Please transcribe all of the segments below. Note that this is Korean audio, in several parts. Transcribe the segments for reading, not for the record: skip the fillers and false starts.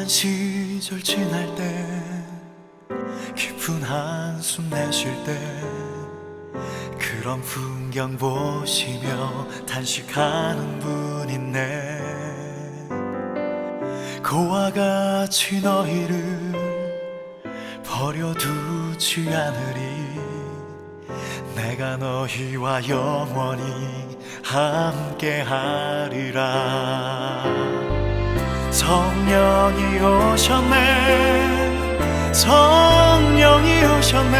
고단한 시절 지날 때 깊은 한숨 내쉴 때 그런 풍경 보시며 단식하는 분 있네. 그와 같이 너희를 버려두지 않으리. 내가 너희와 영원히 함께하리라. 성령이 오셨네, 성령이 오셨네.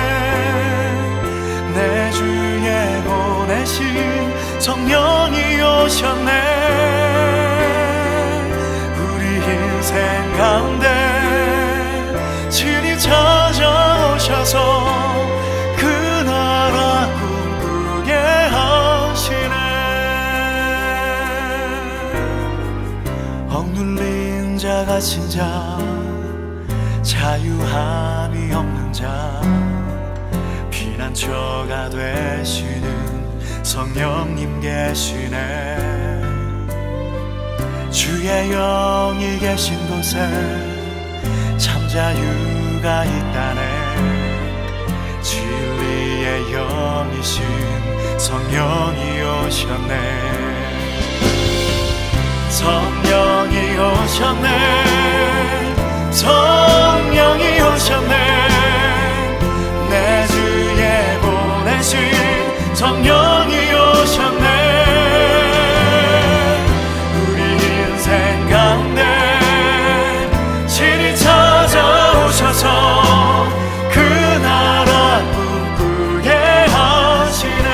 내 주에 보내신 성령이 오셨네. 우리 인생 가운데 친히 찾아오셔서 그 나라 꿈꾸게 하시네. 억눌린 자 갇힌 자 자유함이 없는 자 피난처가 되시는 성령님 계시네. 주의 영이 계신 곳에 참 자유가 있다네. 진리의 영이신 성령이 오셨네. 성령이 오셨네, 성령이 오셨네. 내 주에 보내신 성령이 오셨네. 우리 인생 가운데 친히 찾아오셔서 그 나라 꿈꾸게 하시네.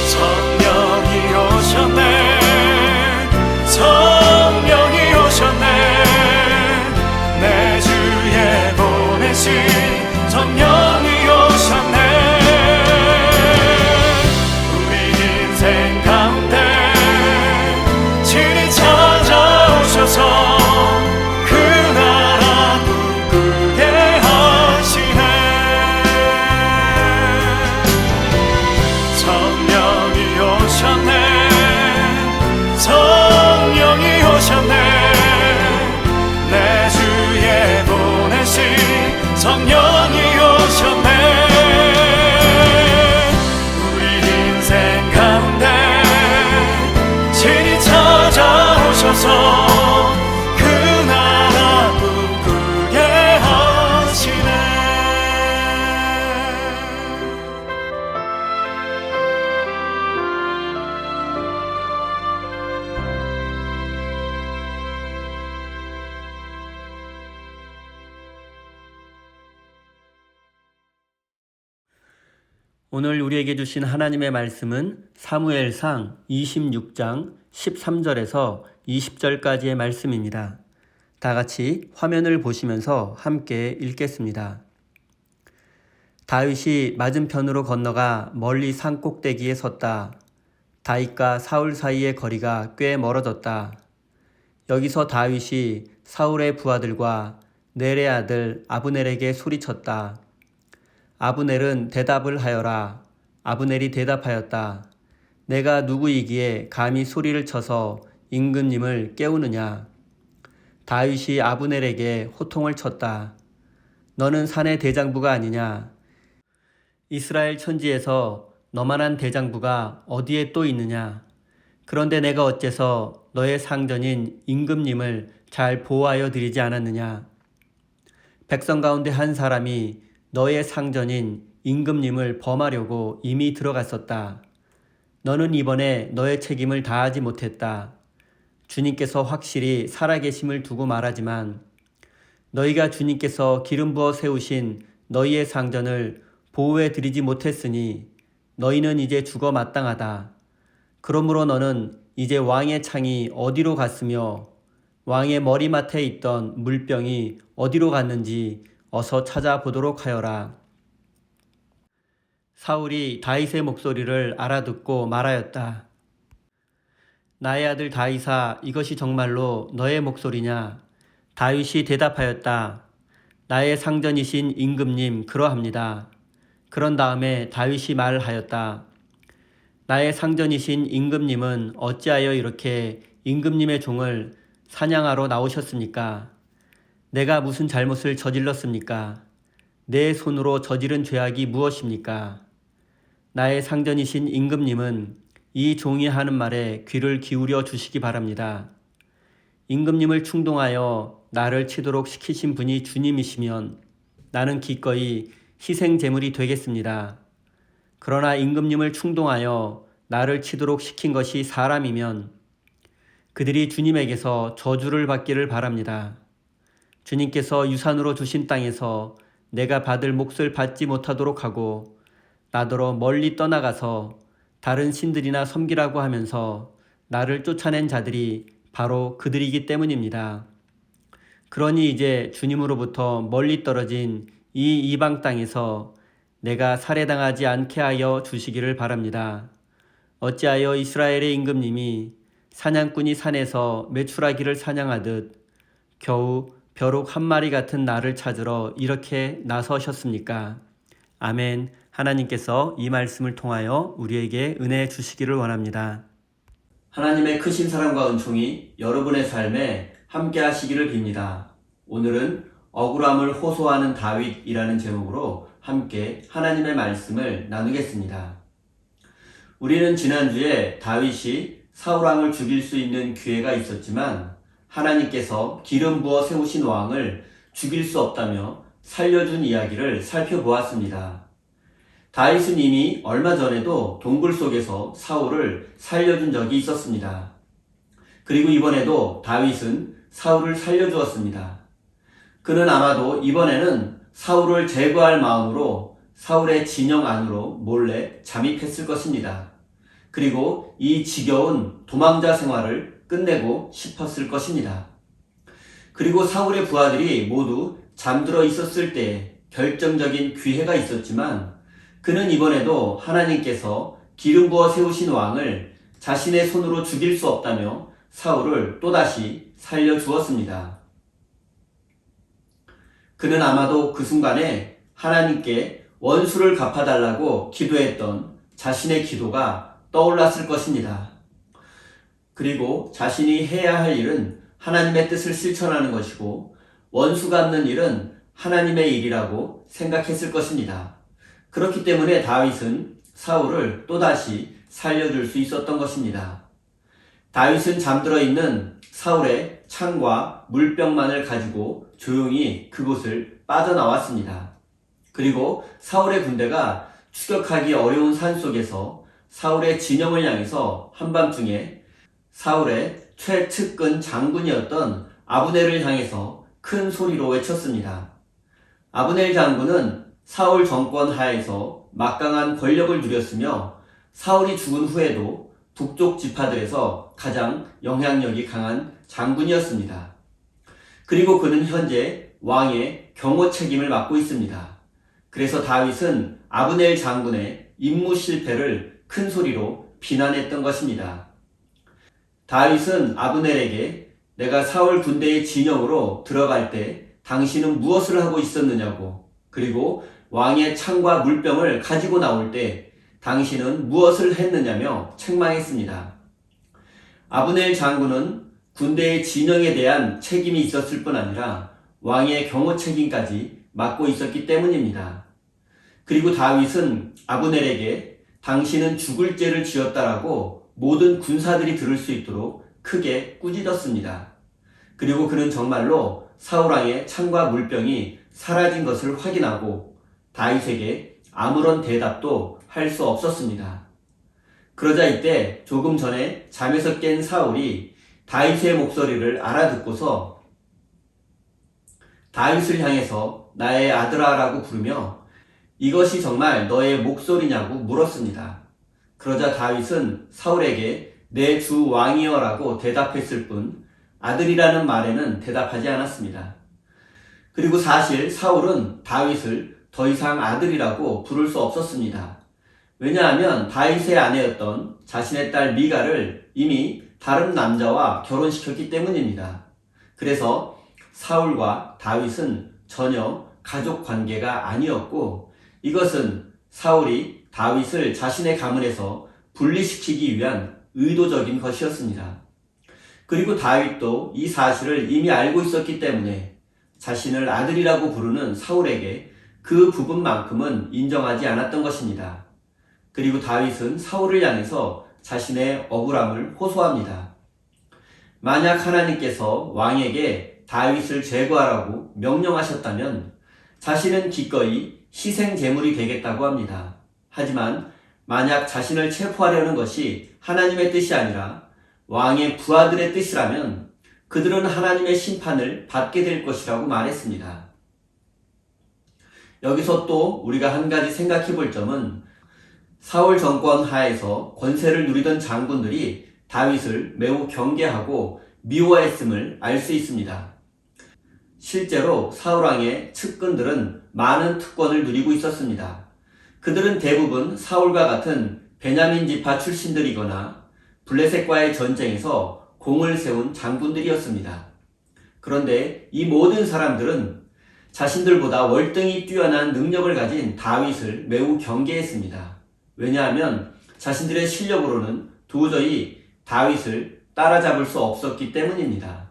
성령이 오셨네, 내 주에 보내신 성령이 오셨네. 우리 인생 가운데 친히 찾아오셔서 그 나라 꿈꾸게 하시네. 성령이 오셨네, 성령이 오셨네. 내 주에 보내신 성령이 오셨네. 우리 인생 가운데 친히 찾아오셔서 그 나라 꿈꾸게 하시네. 오늘 우리에게 주신 하나님의 말씀은 사무엘상 26장 13절에서 20절까지의 말씀입니다. 다 같이 화면을 보시면서 함께 읽겠습니다. 다윗이 맞은편으로 건너가 멀리 산 꼭대기에 섰다. 다윗과 사울 사이의 거리가 꽤 멀어졌다. 여기서 다윗이 사울의 부하들과 넬의 아들 아브넬에게 소리쳤다. 아브넬은 대답을 하여라. 아브넬이 대답하였다. 내가 누구이기에 감히 소리를 쳐서 임금님을 깨우느냐. 다윗이 아브넬에게 호통을 쳤다. 너는 산의 대장부가 아니냐. 이스라엘 천지에서 너만한 대장부가 어디에 또 있느냐. 그런데 내가 어째서 너의 상전인 임금님을 잘 보호하여 드리지 않았느냐. 백성 가운데 한 사람이 너의 상전인 임금님을 범하려고 이미 들어갔었다. 너는 이번에 너의 책임을 다하지 못했다. 주님께서 확실히 살아계심을 두고 말하지만 너희가 주님께서 기름 부어 세우신 너희의 상전을 보호해 드리지 못했으니 너희는 이제 죽어 마땅하다. 그러므로 너는 이제 왕의 창이 어디로 갔으며 왕의 머리맡에 있던 물병이 어디로 갔는지 어서 찾아보도록 하여라. 사울이 다윗의 목소리를 알아듣고 말하였다. 나의 아들 다윗아, 이것이 정말로 너의 목소리냐? 다윗이 대답하였다. 나의 상전이신 임금님, 그러합니다. 그런 다음에 다윗이 말하였다. 나의 상전이신 임금님은 어찌하여 이렇게 임금님의 종을 사냥하러 나오셨습니까? 내가 무슨 잘못을 저질렀습니까? 내 손으로 저지른 죄악이 무엇입니까? 나의 상전이신 임금님은 이 종이 하는 말에 귀를 기울여 주시기 바랍니다. 임금님을 충동하여 나를 치도록 시키신 분이 주님이시면 나는 기꺼이 희생 제물이 되겠습니다. 그러나 임금님을 충동하여 나를 치도록 시킨 것이 사람이면 그들이 주님에게서 저주를 받기를 바랍니다. 주님께서 유산으로 주신 땅에서 내가 받을 몫을 받지 못하도록 하고 나더러 멀리 떠나가서 다른 신들이나 섬기라고 하면서 나를 쫓아낸 자들이 바로 그들이기 때문입니다. 그러니 이제 주님으로부터 멀리 떨어진 이 이방 땅에서 내가 살해당하지 않게 하여 주시기를 바랍니다. 어찌하여 이스라엘의 임금님이 사냥꾼이 산에서 메추라기를 사냥하듯 겨우 벼룩 한 마리 같은 나를 찾으러 이렇게 나서셨습니까? 아멘. 하나님께서 이 말씀을 통하여 우리에게 은혜 주시기를 원합니다. 하나님의 크신 사랑과 은총이 여러분의 삶에 함께 하시기를 빕니다. 오늘은 억울함을 호소하는 다윗이라는 제목으로 함께 하나님의 말씀을 나누겠습니다. 우리는 지난주에 다윗이 사울왕을 죽일 수 있는 기회가 있었지만 하나님께서 기름 부어 세우신 왕을 죽일 수 없다며 살려준 이야기를 살펴보았습니다. 다윗은 이미 얼마 전에도 동굴 속에서 사울을 살려준 적이 있었습니다. 그리고 이번에도 다윗은 사울을 살려주었습니다. 그는 아마도 이번에는 사울을 제거할 마음으로 사울의 진영 안으로 몰래 잠입했을 것입니다. 그리고 이 지겨운 도망자 생활을 끝내고 싶었을 것입니다. 그리고 사울의 부하들이 모두 잠들어 있었을 때에 결정적인 기회가 있었지만 그는 이번에도 하나님께서 기름 부어 세우신 왕을 자신의 손으로 죽일 수 없다며 사울을 또다시 살려주었습니다. 그는 아마도 그 순간에 하나님께 원수를 갚아달라고 기도했던 자신의 기도가 떠올랐을 것입니다. 그리고 자신이 해야 할 일은 하나님의 뜻을 실천하는 것이고 원수 갚는 일은 하나님의 일이라고 생각했을 것입니다. 그렇기 때문에 다윗은 사울을 또다시 살려줄 수 있었던 것입니다. 다윗은 잠들어 있는 사울의 창과 물병만을 가지고 조용히 그곳을 빠져나왔습니다. 그리고 사울의 군대가 추격하기 어려운 산속에서 사울의 진영을 향해서 한밤중에 사울의 최측근 장군이었던 아브넬을 향해서 큰 소리로 외쳤습니다. 아브넬 장군은 사울 정권 하에서 막강한 권력을 누렸으며 사울이 죽은 후에도 북쪽 지파들에서 가장 영향력이 강한 장군이었습니다. 그리고 그는 현재 왕의 경호 책임을 맡고 있습니다. 그래서 다윗은 아브넬 장군의 임무 실패를 큰 소리로 비난했던 것입니다. 다윗은 아브넬에게 내가 사울 군대의 진영으로 들어갈 때 당신은 무엇을 하고 있었느냐고, 그리고 왕의 창과 물병을 가지고 나올 때 당신은 무엇을 했느냐며 책망했습니다. 아브넬 장군은 군대의 진영에 대한 책임이 있었을 뿐 아니라 왕의 경호 책임까지 맡고 있었기 때문입니다. 그리고 다윗은 아브넬에게 당신은 죽을 죄를 지었다라고 모든 군사들이 들을 수 있도록 크게 꾸짖었습니다. 그리고 그는 정말로 사울왕의 창과 물병이 사라진 것을 확인하고 다윗에게 아무런 대답도 할 수 없었습니다. 그러자 이때 조금 전에 잠에서 깬 사울이 다윗의 목소리를 알아듣고서 다윗을 향해서 나의 아들아라고 부르며 이것이 정말 너의 목소리냐고 물었습니다. 그러자 다윗은 사울에게 내 주 왕이여라고 대답했을 뿐 아들이라는 말에는 대답하지 않았습니다. 그리고 사실 사울은 다윗을 더 이상 아들이라고 부를 수 없었습니다. 왜냐하면 다윗의 아내였던 자신의 딸 미갈을 이미 다른 남자와 결혼시켰기 때문입니다. 그래서 사울과 다윗은 전혀 가족 관계가 아니었고 이것은 사울이 다윗을 자신의 가문에서 분리시키기 위한 의도적인 것이었습니다. 그리고 다윗도 이 사실을 이미 알고 있었기 때문에 자신을 아들이라고 부르는 사울에게 그 부분만큼은 인정하지 않았던 것입니다. 그리고 다윗은 사울을 향해서 자신의 억울함을 호소합니다. 만약 하나님께서 왕에게 다윗을 제거하라고 명령하셨다면 자신은 기꺼이 희생 제물이 되겠다고 합니다. 하지만 만약 자신을 체포하려는 것이 하나님의 뜻이 아니라 왕의 부하들의 뜻이라면 그들은 하나님의 심판을 받게 될 것이라고 말했습니다. 여기서 또 우리가 한 가지 생각해 볼 점은 사울 정권 하에서 권세를 누리던 장군들이 다윗을 매우 경계하고 미워했음을 알 수 있습니다. 실제로 사울왕의 측근들은 많은 특권을 누리고 있었습니다. 그들은 대부분 사울과 같은 베냐민 지파 출신들이거나 블레셋과의 전쟁에서 공을 세운 장군들이었습니다. 그런데 이 모든 사람들은 자신들보다 월등히 뛰어난 능력을 가진 다윗을 매우 경계했습니다. 왜냐하면 자신들의 실력으로는 도저히 다윗을 따라잡을 수 없었기 때문입니다.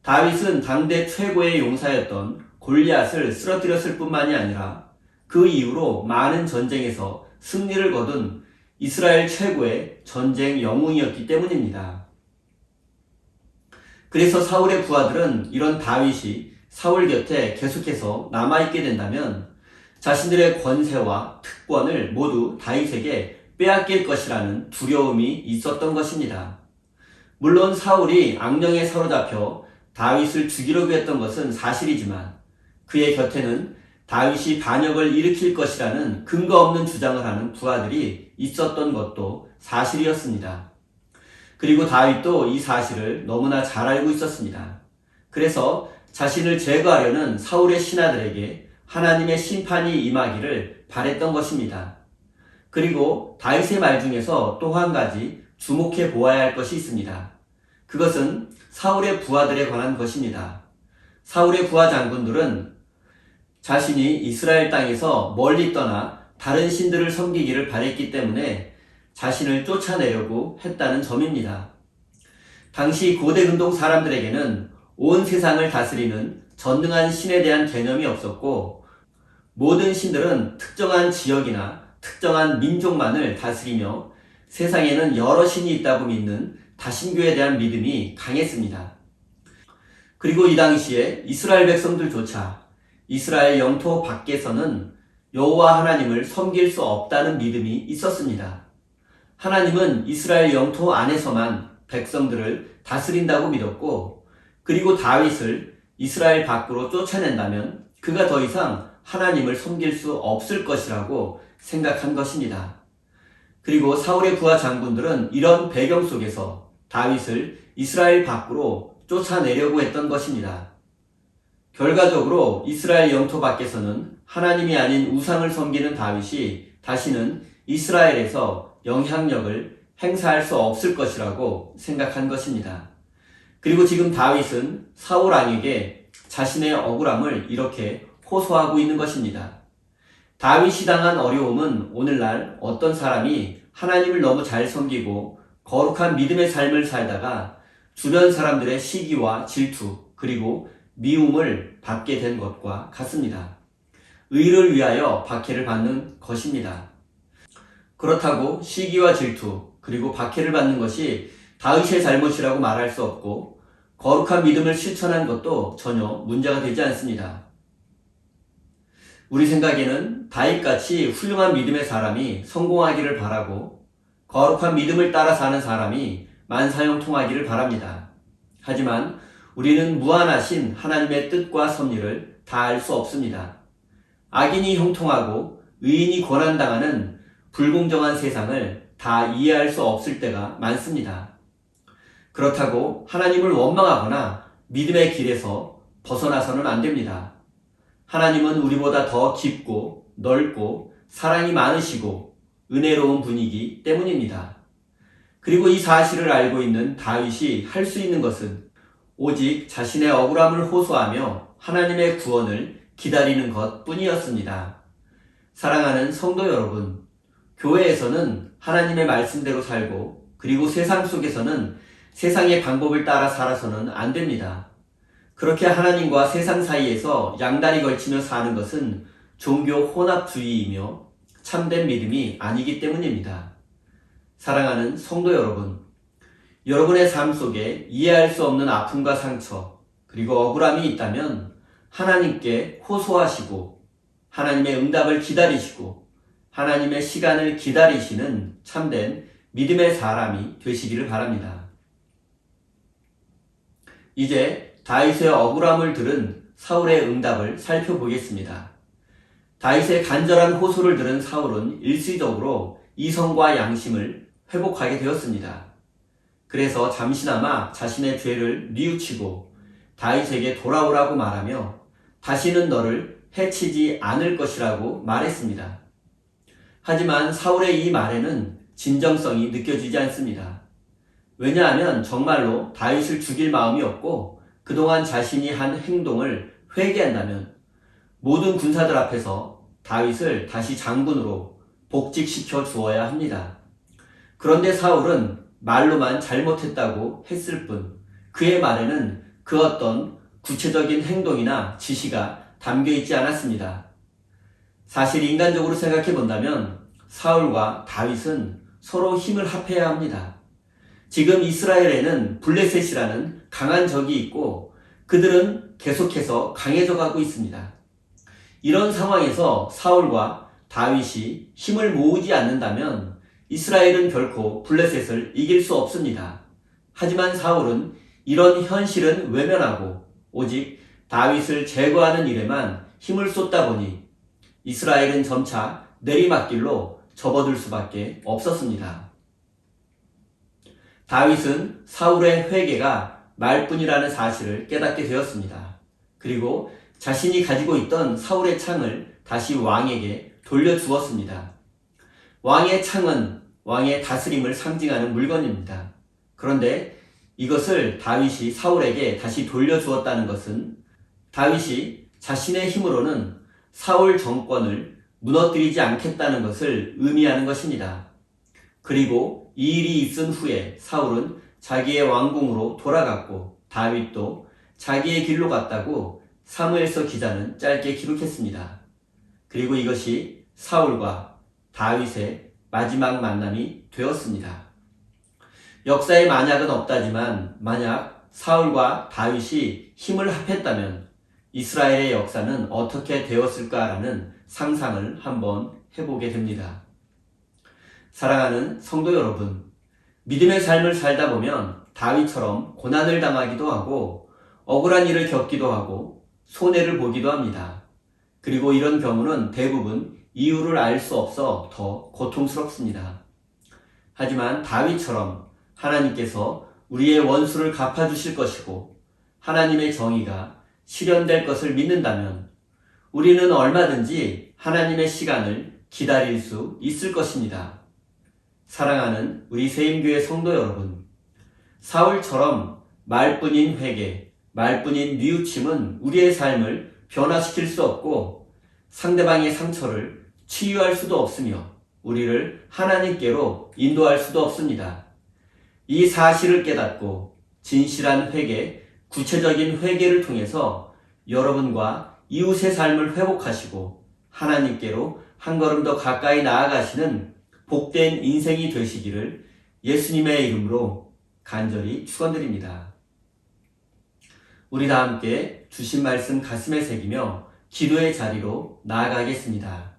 다윗은 당대 최고의 용사였던 골리앗을 쓰러뜨렸을 뿐만이 아니라 그 이후로 많은 전쟁에서 승리를 거둔 이스라엘 최고의 전쟁 영웅이었기 때문입니다. 그래서 사울의 부하들은 이런 다윗이 사울 곁에 계속해서 남아있게 된다면 자신들의 권세와 특권을 모두 다윗에게 빼앗길 것이라는 두려움이 있었던 것입니다. 물론 사울이 악령에 사로잡혀 다윗을 죽이려고 했던 것은 사실이지만 그의 곁에는 다윗이 반역을 일으킬 것이라는 근거 없는 주장을 하는 부하들이 있었던 것도 사실이었습니다. 그리고 다윗도 이 사실을 너무나 잘 알고 있었습니다. 그래서 자신을 제거하려는 사울의 신하들에게 하나님의 심판이 임하기를 바랬던 것입니다. 그리고 다윗의 말 중에서 또 한 가지 주목해 보아야 할 것이 있습니다. 그것은 사울의 부하들에 관한 것입니다. 사울의 부하 장군들은 자신이 이스라엘 땅에서 멀리 떠나 다른 신들을 섬기기를 바랬기 때문에 자신을 쫓아내려고 했다는 점입니다. 당시 고대 근동 사람들에게는 온 세상을 다스리는 전능한 신에 대한 개념이 없었고 모든 신들은 특정한 지역이나 특정한 민족만을 다스리며 세상에는 여러 신이 있다고 믿는 다신교에 대한 믿음이 강했습니다. 그리고 이 당시에 이스라엘 백성들조차 이스라엘 영토 밖에서는 여호와 하나님을 섬길 수 없다는 믿음이 있었습니다. 하나님은 이스라엘 영토 안에서만 백성들을 다스린다고 믿었고 그리고 다윗을 이스라엘 밖으로 쫓아낸다면 그가 더 이상 하나님을 섬길 수 없을 것이라고 생각한 것입니다. 그리고 사울의 부하 장군들은 이런 배경 속에서 다윗을 이스라엘 밖으로 쫓아내려고 했던 것입니다. 결과적으로 이스라엘 영토 밖에서는 하나님이 아닌 우상을 섬기는 다윗이 다시는 이스라엘에서 영향력을 행사할 수 없을 것이라고 생각한 것입니다. 그리고 지금 다윗은 사울 왕에게 자신의 억울함을 이렇게 호소하고 있는 것입니다. 다윗이 당한 어려움은 오늘날 어떤 사람이 하나님을 너무 잘 섬기고 거룩한 믿음의 삶을 살다가 주변 사람들의 시기와 질투 그리고 미움을 받게 된 것과 같습니다. 의를 위하여 박해를 받는 것입니다. 그렇다고 시기와 질투 그리고 박해를 받는 것이 다윗의 잘못이라고 말할 수 없고 거룩한 믿음을 실천한 것도 전혀 문제가 되지 않습니다. 우리 생각에는 다윗같이 훌륭한 믿음의 사람이 성공하기를 바라고 거룩한 믿음을 따라 사는 사람이 만사형통하기를 바랍니다. 하지만 우리는 무한하신 하나님의 뜻과 섭리를 다 알 수 없습니다. 악인이 형통하고 의인이 고난당하는 불공정한 세상을 다 이해할 수 없을 때가 많습니다. 그렇다고 하나님을 원망하거나 믿음의 길에서 벗어나서는 안 됩니다. 하나님은 우리보다 더 깊고 넓고 사랑이 많으시고 은혜로운 분이기 때문입니다. 그리고 이 사실을 알고 있는 다윗이 할 수 있는 것은 오직 자신의 억울함을 호소하며 하나님의 구원을 기다리는 것 뿐이었습니다. 사랑하는 성도 여러분, 교회에서는 하나님의 말씀대로 살고 그리고 세상 속에서는 세상의 방법을 따라 살아서는 안 됩니다. 그렇게 하나님과 세상 사이에서 양다리 걸치며 사는 것은 종교 혼합주의이며 참된 믿음이 아니기 때문입니다. 사랑하는 성도 여러분, 여러분의 삶 속에 이해할 수 없는 아픔과 상처, 그리고 억울함이 있다면 하나님께 호소하시고 하나님의 응답을 기다리시고 하나님의 시간을 기다리시는 참된 믿음의 사람이 되시기를 바랍니다. 이제 다윗의 억울함을 들은 사울의 응답을 살펴보겠습니다. 다윗의 간절한 호소를 들은 사울은 일시적으로 이성과 양심을 회복하게 되었습니다. 그래서 잠시나마 자신의 죄를 뉘우치고 다윗에게 돌아오라고 말하며 다시는 너를 해치지 않을 것이라고 말했습니다. 하지만 사울의 이 말에는 진정성이 느껴지지 않습니다. 왜냐하면 정말로 다윗을 죽일 마음이 없고 그동안 자신이 한 행동을 회개한다면 모든 군사들 앞에서 다윗을 다시 장군으로 복직시켜 주어야 합니다. 그런데 사울은 말로만 잘못했다고 했을 뿐 그의 말에는 그 어떤 구체적인 행동이나 지시가 담겨 있지 않았습니다. 사실 인간적으로 생각해 본다면 사울과 다윗은 서로 힘을 합해야 합니다. 지금 이스라엘에는 블레셋이라는 강한 적이 있고 그들은 계속해서 강해져 가고 있습니다. 이런 상황에서 사울과 다윗이 힘을 모으지 않는다면 이스라엘은 결코 블레셋을 이길 수 없습니다. 하지만 사울은 이런 현실은 외면하고 오직 다윗을 제거하는 일에만 힘을 쏟다 보니 이스라엘은 점차 내리막길로 접어들 수밖에 없었습니다. 다윗은 사울의 회개가 말뿐이라는 사실을 깨닫게 되었습니다. 그리고 자신이 가지고 있던 사울의 창을 다시 왕에게 돌려주었습니다. 왕의 창은 왕의 다스림을 상징하는 물건입니다. 그런데 이것을 다윗이 사울에게 다시 돌려주었다는 것은 다윗이 자신의 힘으로는 사울 정권을 무너뜨리지 않겠다는 것을 의미하는 것입니다. 그리고 이 일이 있은 후에 사울은 자기의 왕궁으로 돌아갔고 다윗도 자기의 길로 갔다고 사무엘서 기자는 짧게 기록했습니다. 그리고 이것이 사울과 다윗의 마지막 만남이 되었습니다. 역사에 만약은 없다지만 만약 사울과 다윗이 힘을 합했다면 이스라엘의 역사는 어떻게 되었을까라는 상상을 한번 해보게 됩니다. 사랑하는 성도 여러분, 믿음의 삶을 살다 보면 다윗처럼 고난을 당하기도 하고 억울한 일을 겪기도 하고 손해를 보기도 합니다. 그리고 이런 경우는 대부분 이유를 알 수 없어 더 고통스럽습니다. 하지만 다윗처럼 하나님께서 우리의 원수를 갚아주실 것이고 하나님의 정의가 실현될 것을 믿는다면 우리는 얼마든지 하나님의 시간을 기다릴 수 있을 것입니다. 사랑하는 우리 세임교회 성도 여러분, 사울처럼 말뿐인 회개, 말뿐인 뉘우침은 우리의 삶을 변화시킬 수 없고 상대방의 상처를 치유할 수도 없으며 우리를 하나님께로 인도할 수도 없습니다. 이 사실을 깨닫고 진실한 회개, 구체적인 회개를 통해서 여러분과 이웃의 삶을 회복하시고 하나님께로 한 걸음 더 가까이 나아가시는 복된 인생이 되시기를 예수님의 이름으로 간절히 축원드립니다. 우리 다 함께 주신 말씀 가슴에 새기며 기도의 자리로 나아가겠습니다.